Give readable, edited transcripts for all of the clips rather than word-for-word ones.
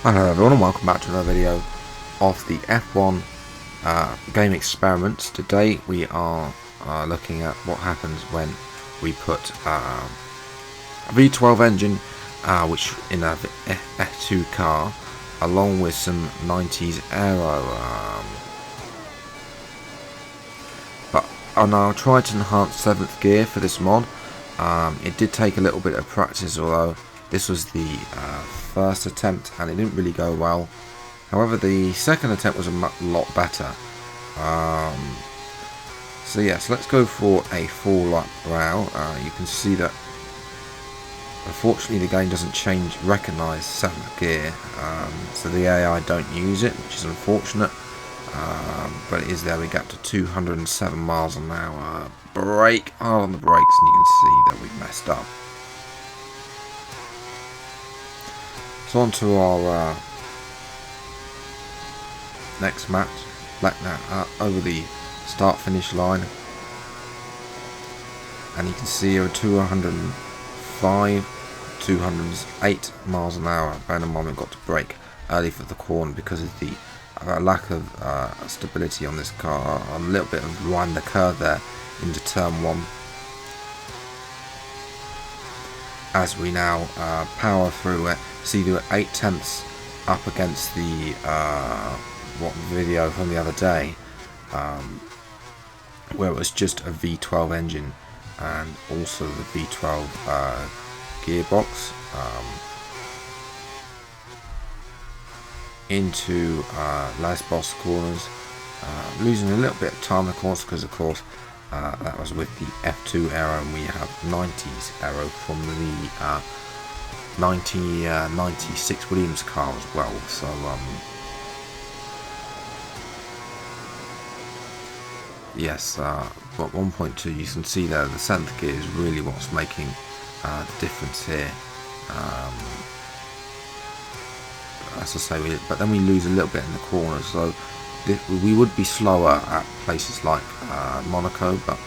Hello everyone and welcome back to another video of the F1 game experiments. Today we are looking at what happens when we put a V12 engine which in a F2 car along with some 90s AERO. But on our try to enhance 7th gear for this mod, it did take a little bit of practice, although this was the first attempt and it didn't really go well. However, the second attempt was a lot better. So yes, let's go for a full lap row. You can see that unfortunately the game doesn't recognise 7th gear, so the AI don't use it, which is unfortunate. But it is there. We get up to 207 miles an hour. Brake on the brakes, and you can see that we've messed up. So on to our next match. Over the start-finish line, and you can see here 205, 208 miles an hour. Bear in mind we've got to brake early for the corner because of the lack of stability on this car. A little bit of wind the curve there into turn 1. As we now power through it, see the 8 tenths up against the video from the other day, where it was just a V12 engine and also the V12 gearbox, into last boss corners, losing a little bit of time of course, because of course that was with the F2 AERO, and we have 90s AERO from the 96 Williams car as well. So yes, but 1.2, you can see there the 7th gear is really what's making the difference here. As I say, but then we lose a little bit in the corners, so we would be slower at places like Monaco, but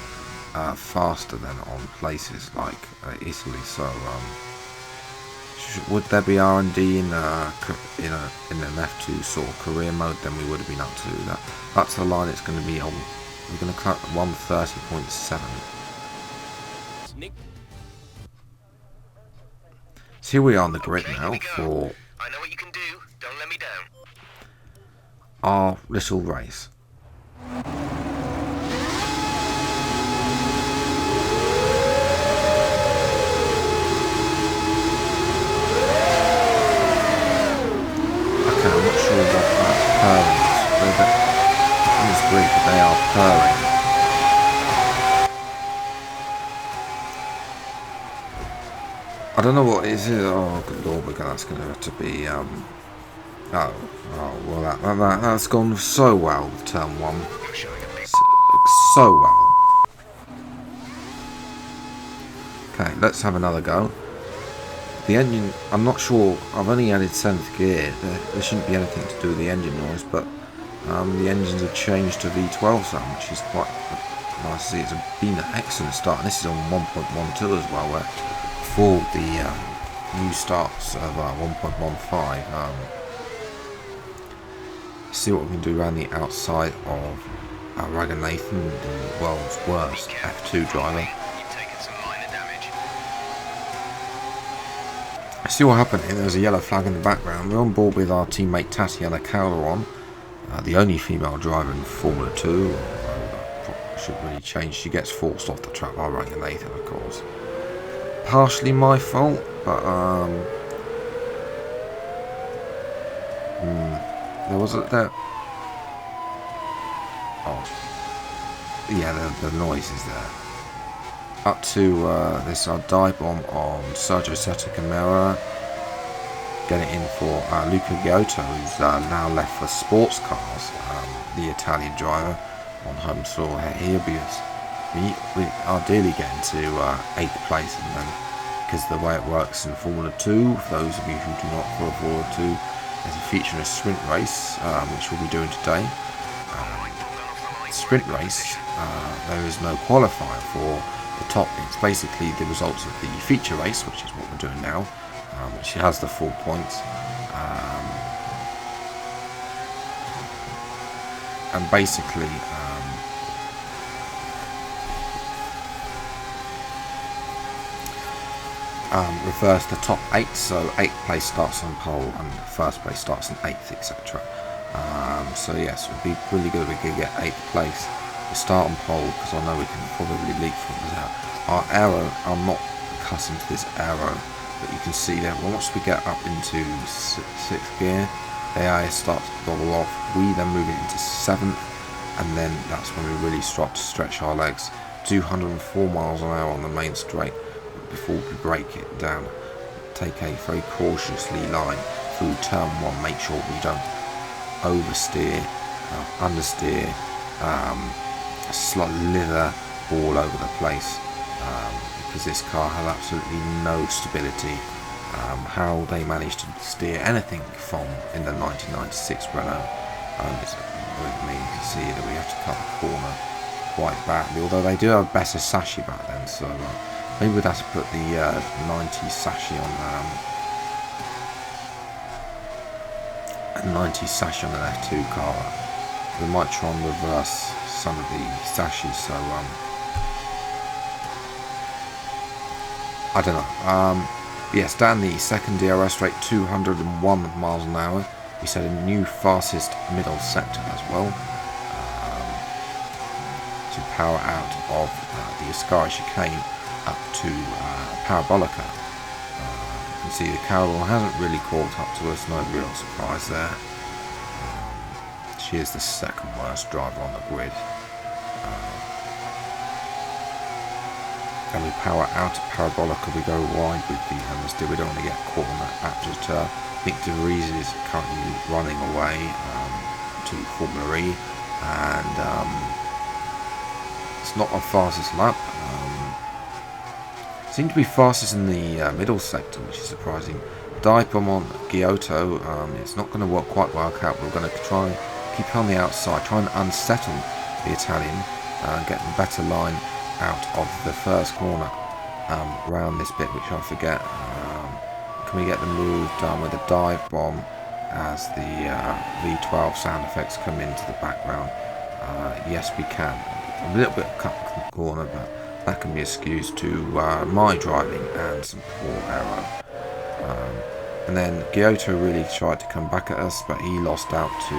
faster than on places like Italy. So would there be R&D in an F2 sort of career mode, then we would have been up to that. That's the line it's going to be on. We're going to cut 130.7. So here we are on the grid now for I know what you can do. Don't let me down. our little race. Okay, I'm not sure what that purring is. On this grid, but they are purring. I don't know what it is. Oh, good lord, that's going to have to be well, that's gone so well with turn 1. So well. Okay, let's have another go. The engine, I'm not sure, I've only added 7th gear. There shouldn't be anything to do with the engine noise, but the engines have changed to V12 some, which is quite nice to see. It's been an excellent start, and this is on 1.12 as well, where before the new starts of 1.15. See what we can do around the outside of Ragnar Nathan, the world's worst F2 driver. See what happened here. There's a yellow flag in the background. We're on board with our teammate Tatiana Calderon, the only female driver in Formula 2. Should really change. She gets forced off the track by Ragnar Nathan, of course. Partially my fault, but there was there. Oh, yeah, the noise is there. Up to this dive bomb on Sergio Setta Camara. Get it in for Luca Giotto, who's now left for sports cars. The Italian driver on home soil here, because we ideally get into 8th place, and then because the way it works in Formula 2, for those of you who do not follow Formula 2, there's a feature in a sprint race, which we'll be doing today. Sprint race, there is no qualifier for the top. It's basically the results of the feature race, which is what we're doing now, which has the full points. and basically reverse the top 8, so 8th place starts on pole and 1st place starts on 8th, etc. So yes, it would be really good if we could get 8th place. We start on pole because I know we can probably leapfrog this out. Our AERO, I'm not accustomed to this AERO, but you can see that once we get up into 6th gear, the AIS starts to bobble off. We then move it into 7th, and then that's when we really start to stretch our legs. 204 miles an hour on the main straight before we break it down. Take a very cautiously line through turn 1. Make sure we don't oversteer, understeer, slither all over the place, because this car has absolutely no stability. How they managed to steer anything from in the 1996 Renault is with me. You can see that we have to cut the corner quite badly, although they do have better sashi back then, so maybe we'd have to put the 90 sashi on a 90 sashi on an F2 car. We might try and reverse some of the sashis, so I don't know. Yes, down the second DRS rate, 201 miles an hour. We set a new fastest middle sector as well, to power out of the Ascari chicane up to Parabolica. You can see the Carol hasn't really caught up to us, no real surprise there. She is the second worst driver on the grid. And we power out of Parabolica, we go wide with the still we don't want to get caught on that after turn. Nick De Vries is currently running away to Formula E, and it's not our fastest lap. Seemed to be fastest in the middle sector, which is surprising. Dive-bomb on Giotto, it's not going to quite work out. We're going to try and keep on the outside, try and unsettle the Italian, get a better line out of the first corner around this bit, which I forget. Can we get the move done with a dive bomb as the V12 sound effects come into the background? Yes, we can. A little bit cut from the corner, but that can be excused to my driving and some poor AERO. And then Giotto really tried to come back at us, but he lost out to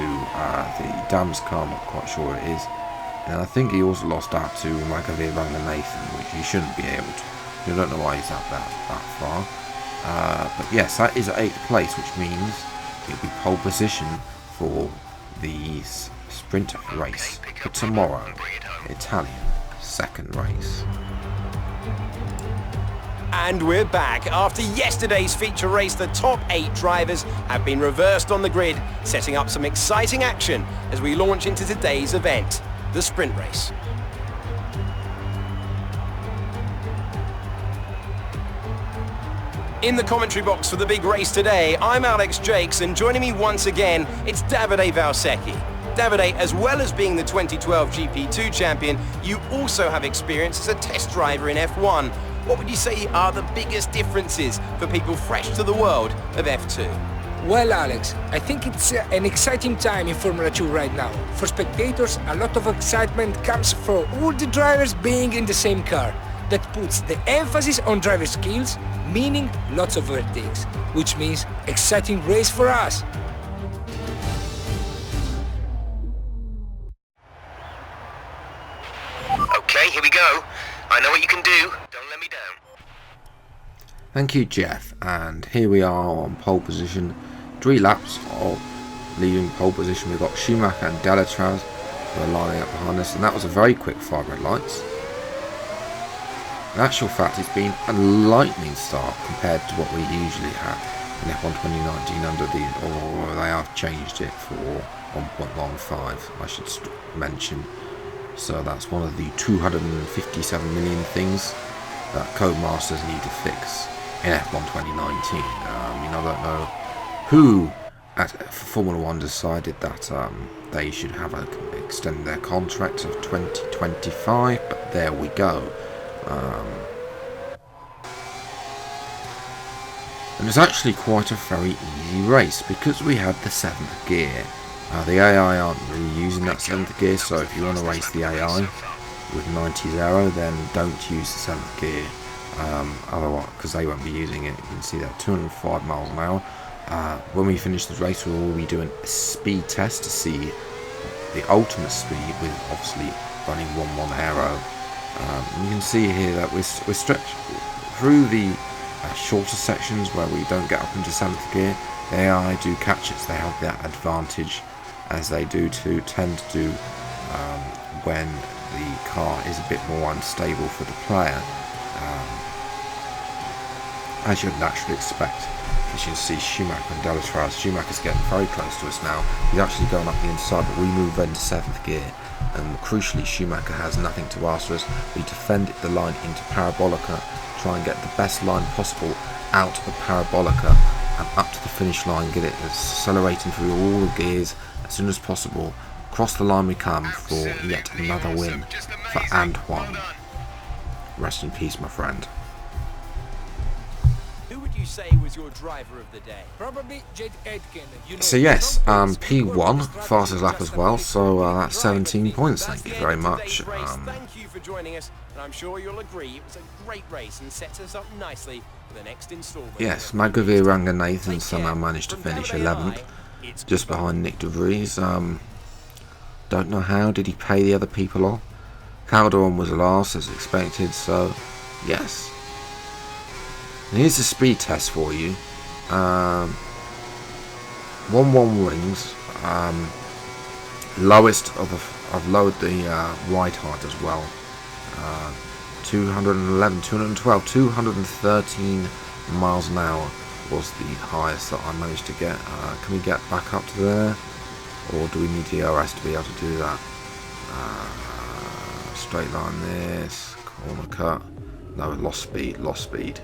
the Dams car, I'm not quite sure what it is. And I think he also lost out to Magavir Ranganathan, which he shouldn't be able to. I don't know why he's up that far. But yes, that is 8th place, which means it'll be pole position for the sprint race for tomorrow. Italian second race. And we're back. After yesterday's feature race, the top 8 drivers have been reversed on the grid, setting up some exciting action as we launch into today's event, the sprint race. In the commentary box for the big race today, I'm Alex Jakes, and joining me once again, it's Davide Valsecchi. Davide, as well as being the 2012 GP2 champion, you also have experience as a test driver in F1. What would you say are the biggest differences for people fresh to the world of F2? Well, Alex, I think it's an exciting time in Formula 2 right now. For spectators, a lot of excitement comes from all the drivers being in the same car. That puts the emphasis on driver skills, meaning lots of overtakes, which means exciting race for us. Okay, here we go. I know what you can do. Don't let me down. Thank you, Jeff. And here we are on pole position. 3 laps of leading pole position. We've got Schumacher and Delatraz who are lining up behind us, and that was a very quick 5 red lights. In actual fact, it's been a lightning start compared to what we usually have in F1 2019 under the, or they have changed it for 1.15, I should mention. So that's one of the 257 million things that Codemasters need to fix in F1 2019. I don't know who at Formula 1 decided that they should have extend their contract of 2025, but there we go. And it's actually quite a very easy race because we had the 7th gear. The AI aren't really using using that 7th gear, so if you want to race the AI with 90s AERO, then don't use the 7th gear, otherwise, because they won't be using it. You can see that 205 miles an hour. When we finish the race, we will be doing a speed test to see the ultimate speed with obviously running 1.1 AERO. You can see here that we're stretched through the shorter sections where we don't get up into 7th gear. The AI do catch it, so they have that advantage, as they tend to do when the car is a bit more unstable for the player, as you'd naturally expect. As you can see, Schumacher and Delatraz. Schumacher's getting very close to us now. He's actually going up the inside, but we move into 7th gear, and crucially Schumacher has nothing to ask for us. We defend the line into Parabolica, try and get the best line possible out of Parabolica and up to the finish line, get it accelerating through all the gears as soon as possible. Across the line we come for yet another win for Antoine. Rest in peace, my friend. Who would you say was your driver of the day? Probably Jade Aitken. You know, So yes, P1, fastest lap as well, so that's 17 points, thank you very much. Thank you for joining us, and I'm sure you'll agree it was a great race and sets us up nicely for the next installment. Yes, Magavir Ranga Nathan somehow managed to finish 11th, just behind Nick De Vries. Don't know how, did he pay the other people off? Calderon was last as expected, so yes. And here's the speed test for you. 1-1 rings. Lowest I've lowered the ride height as well. 211, 212, 213 miles an hour was the highest that I managed to get. Can we get back up to there? Or do we need the OS to be able to do that? Straight line this, corner cut. No, lost speed.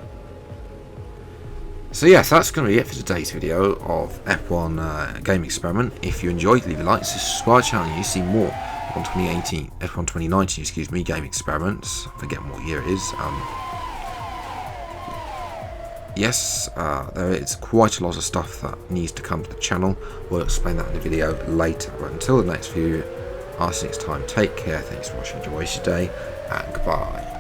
So yes, that's going to be it for today's video of F1 Game Experiment. If you enjoyed, leave a like, subscribe to the channel, you see more F1 2019, excuse me, Game Experiments. I forget what year it is. Yes, there is quite a lot of stuff that needs to come to the channel. We'll explain that in the video later. But until the next video, I'll see you next time. Take care, thanks for watching, enjoy your day, and goodbye.